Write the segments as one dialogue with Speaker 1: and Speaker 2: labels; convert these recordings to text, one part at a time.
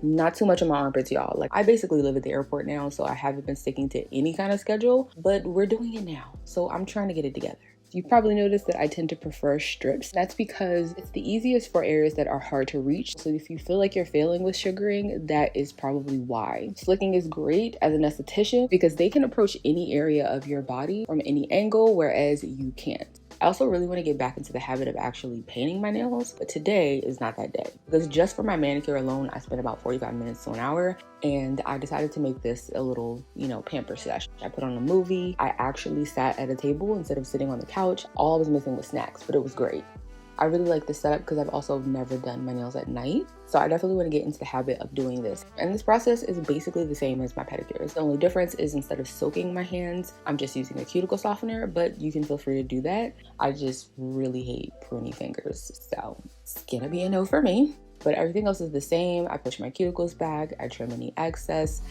Speaker 1: Not too much on my armpits, y'all. Like, I basically live at the airport now, so I haven't been sticking to any kind of schedule, but we're doing it now. So I'm trying to get it together. You've probably noticed that I tend to prefer strips. That's because it's the easiest for areas that are hard to reach. So if you feel like you're failing with sugaring, that is probably why. Slicking is great as an esthetician because they can approach any area of your body from any angle, whereas you can't. I also really want to get back into the habit of actually painting my nails, but today is not that day. Because just for my manicure alone, I spent about 45 minutes to an hour, and I decided to make this a little, pamper session. I put on a movie. I actually sat at a table instead of sitting on the couch. All I was missing was snacks, but it was great. I really like this setup because I've also never done my nails at night. So I definitely want to get into the habit of doing this. And this process is basically the same as my pedicures. The only difference is instead of soaking my hands, I'm just using a cuticle softener, but you can feel free to do that. I just really hate pruny fingers. So it's gonna be a no for me. But everything else is the same. I push my cuticles back, I trim any excess.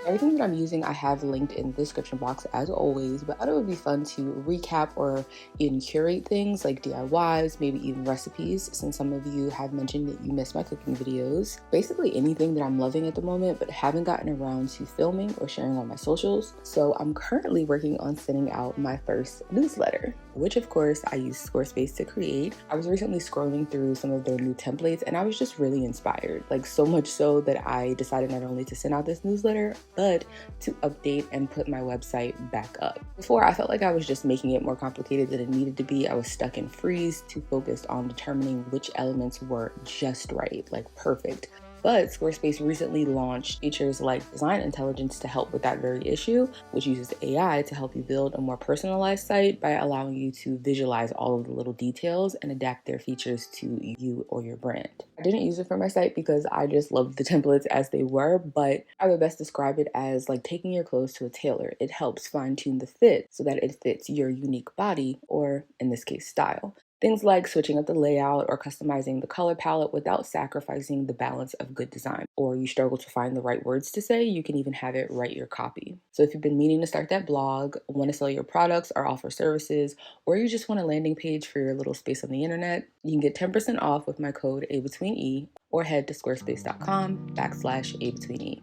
Speaker 1: Everything that I'm using I have linked in the description box as always, but I thought it would be fun to recap or even curate things like DIYs, maybe even recipes, since some of you have mentioned that you miss my cooking videos. Basically anything that I'm loving at the moment but haven't gotten around to filming or sharing on my socials. So I'm currently working on sending out my first newsletter, which of course I use Squarespace to create. I was recently scrolling through some of their new templates and I was just really inspired, like so much so that I decided not only to send out this newsletter, but to update and put my website back up. Before, I felt like I was just making it more complicated than it needed to be. I was stuck in freeze, too focused on determining which elements were just right, like perfect. But Squarespace recently launched features like Design Intelligence to help with that very issue, which uses AI to help you build a more personalized site by allowing you to visualize all of the little details and adapt their features to you or your brand. I didn't use it for my site because I just loved the templates as they were, but I would best describe it as like taking your clothes to a tailor. It helps fine-tune the fit so that it fits your unique body, or in this case, style. Things like switching up the layout or customizing the color palette without sacrificing the balance of good design. Or you struggle to find the right words to say, you can even have it write your copy. So if you've been meaning to start that blog, want to sell your products or offer services, or you just want a landing page for your little space on the internet, you can get 10% off with my code abetweene, or head to squarespace.com/abetweene.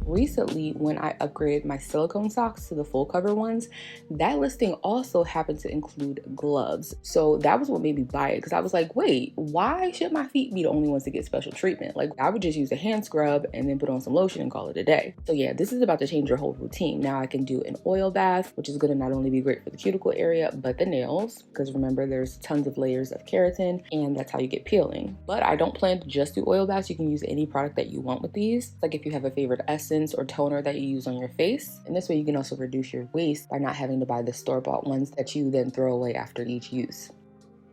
Speaker 1: Recently, when I upgraded my silicone socks to the full cover ones, that listing also happened to include gloves. So that was what made me buy it, because I was like, wait, why should my feet be the only ones to get special treatment? Like, I would just use a hand scrub and then put on some lotion and call it a day. So yeah, this is about to change your whole routine. Now I can do an oil bath, which is going to not only be great for the cuticle area, but the nails, because remember, there's tons of layers of keratin, and that's how you get peeling. But I don't plan to just do oil baths. You can use any product that you want with these. Like if you have a favorite essence or toner that you use on your face. And this way you can also reduce your waste by not having to buy the store-bought ones that you then throw away after each use.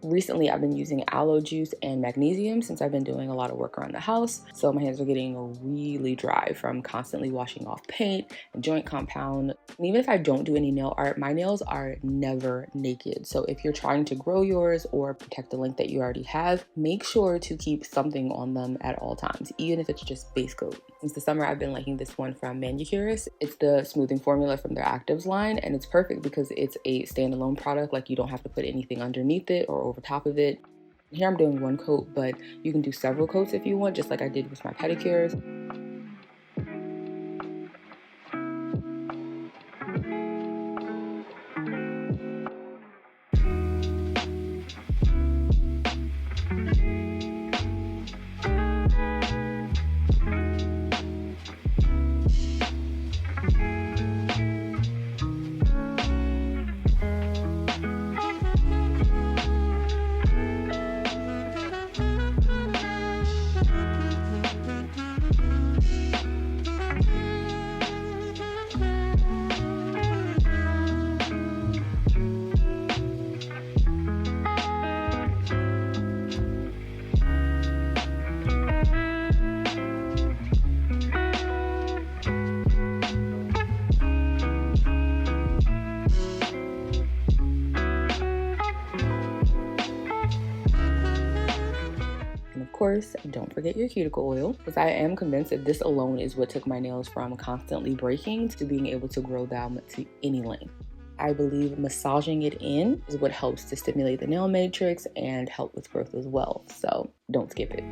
Speaker 1: Recently, I've been using aloe juice and magnesium since I've been doing a lot of work around the house. So my hands are getting really dry from constantly washing off paint and joint compound. And even if I don't do any nail art, my nails are never naked. So if you're trying to grow yours or protect the length that you already have, make sure to keep something on them at all times, even if it's just base coat. Since the summer, I've been liking this one from Manicurist. It's the smoothing formula from their Actives line, and it's perfect because it's a standalone product. Like, you don't have to put anything underneath it or over top of it. Here I'm doing one coat, but you can do several coats if you want, just like I did with my pedicures. course, don't forget your cuticle oil, because I am convinced that this alone is what took my nails from constantly breaking to being able to grow them to any length. I believe massaging it in is what helps to stimulate the nail matrix and help with growth as well, so don't skip it.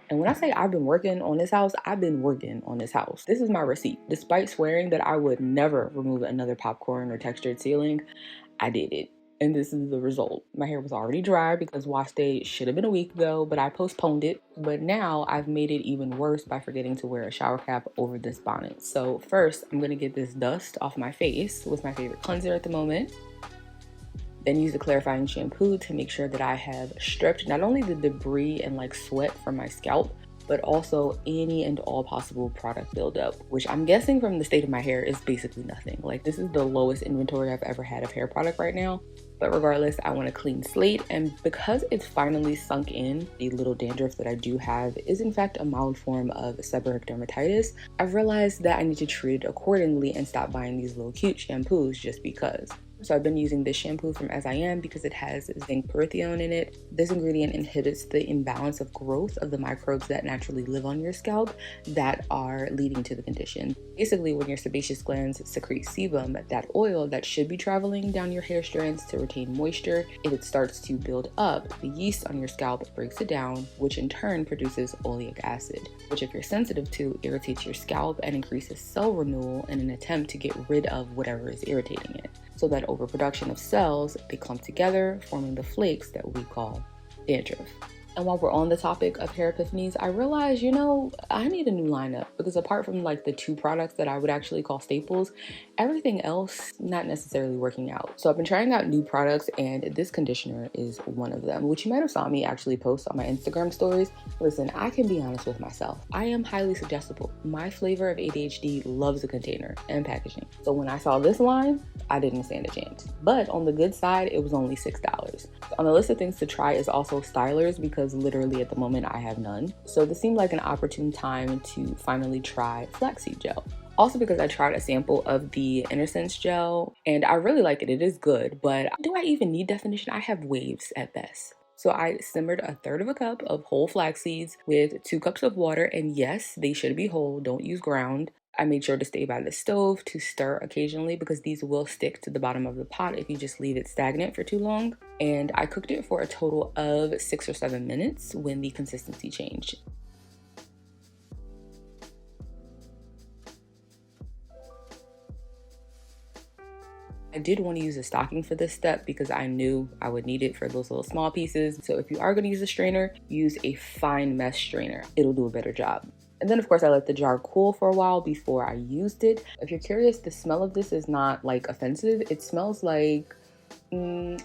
Speaker 1: And when I say I've been working on this house, I've been working on this house. This is my receipt. Despite swearing that I would never remove another popcorn or textured ceiling, I did it. And this is the result. My hair was already dry because wash day should have been a week ago, but I postponed it. But now I've made it even worse by forgetting to wear a shower cap over this bonnet. So first, I'm gonna get this dust off my face with my favorite cleanser at the moment. Then use a clarifying shampoo to make sure that I have stripped not only the debris and like sweat from my scalp, but also any and all possible product buildup, which I'm guessing from the state of my hair is basically nothing. Like, this is the lowest inventory I've ever had of hair product right now. But regardless, I want a clean slate, and because it's finally sunk in, the little dandruff that I do have is in fact a mild form of seborrheic dermatitis. I've realized that I need to treat it accordingly and stop buying these little cute shampoos just because. So I've been using this shampoo from SIM because it has zinc pyrithione in it. This ingredient inhibits the imbalance of growth of the microbes that naturally live on your scalp that are leading to the condition. Basically, when your sebaceous glands secrete sebum, that oil that should be traveling down your hair strands to retain moisture, if it starts to build up, the yeast on your scalp breaks it down, which in turn produces oleic acid, which if you're sensitive to, irritates your scalp and increases cell renewal in an attempt to get rid of whatever is irritating it. So that overproduction of cells, they clump together, forming the flakes that we call dandruff. And while we're on the topic of hair epiphanies, I realized, I need a new lineup, because apart from like the 2 products that I would actually call staples, everything else not necessarily working out. So I've been trying out new products, and this conditioner is one of them, which you might have saw me actually post on my Instagram stories. Listen, I can be honest with myself. I am highly suggestible. My flavor of ADHD loves a container and packaging. So when I saw this line, I didn't stand a chance. But on the good side, it was only $6. On the list of things to try is also stylers, because literally at the moment I have none. So this seemed like an opportune time to finally try flaxseed gel. Also because I tried a sample of the Innocence gel and I really like it. It is good, but do I even need definition? I have waves at best. So I simmered 1/3 cup of whole flax seeds with 2 cups of water, and yes, they should be whole, don't use ground. I made sure to stay by the stove to stir occasionally because these will stick to the bottom of the pot if you just leave it stagnant for too long. And I cooked it for a total of 6 or 7 minutes when the consistency changed. I did want to use a stocking for this step because I knew I would need it for those little small pieces. So if you are going to use a strainer, use a fine mesh strainer. It'll do a better job. And then of course I let the jar cool for a while before I used it. If you're curious, the smell of this is not like offensive. It smells like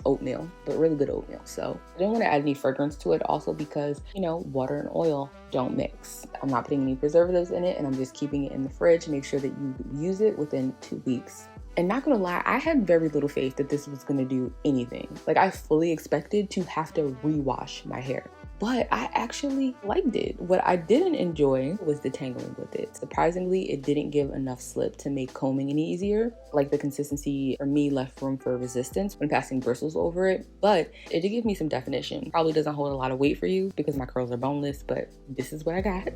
Speaker 1: oatmeal, but really good oatmeal. So I didn't want to add any fragrance to it, also because, water and oil don't mix. I'm not putting any preservatives in it, and I'm just keeping it in the fridge to make sure that you use it within 2 weeks. And not gonna lie, I had very little faith that this was gonna do anything. Like, I fully expected to have to rewash my hair, but I actually liked it. What I didn't enjoy was detangling with it. Surprisingly, it didn't give enough slip to make combing any easier. Like, the consistency for me left room for resistance when passing bristles over it, but it did give me some definition. Probably doesn't hold a lot of weight for you because my curls are boneless, but this is what I got.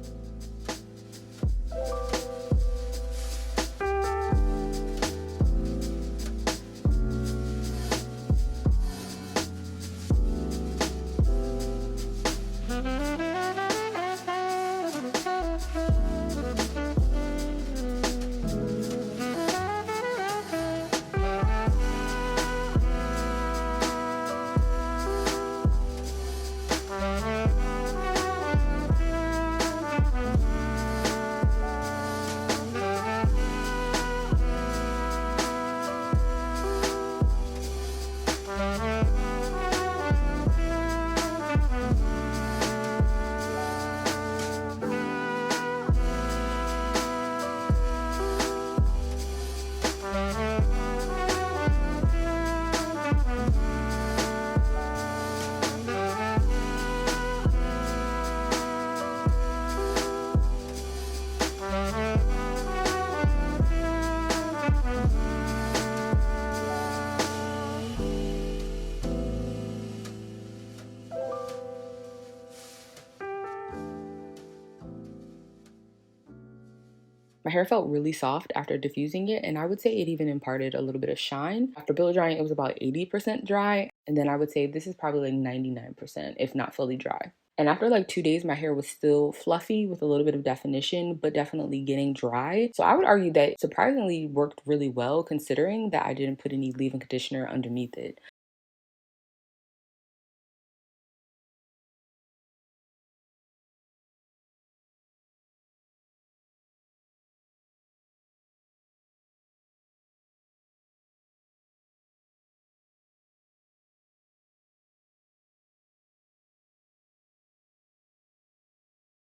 Speaker 1: My hair felt really soft after diffusing it, and I would say it even imparted a little bit of shine. After blow drying, it was about 80% dry, and then I would say this is probably like 99%, if not fully dry. And after like 2 days, my hair was still fluffy with a little bit of definition, but definitely getting dry. So I would argue that surprisingly worked really well considering that I didn't put any leave-in conditioner underneath it.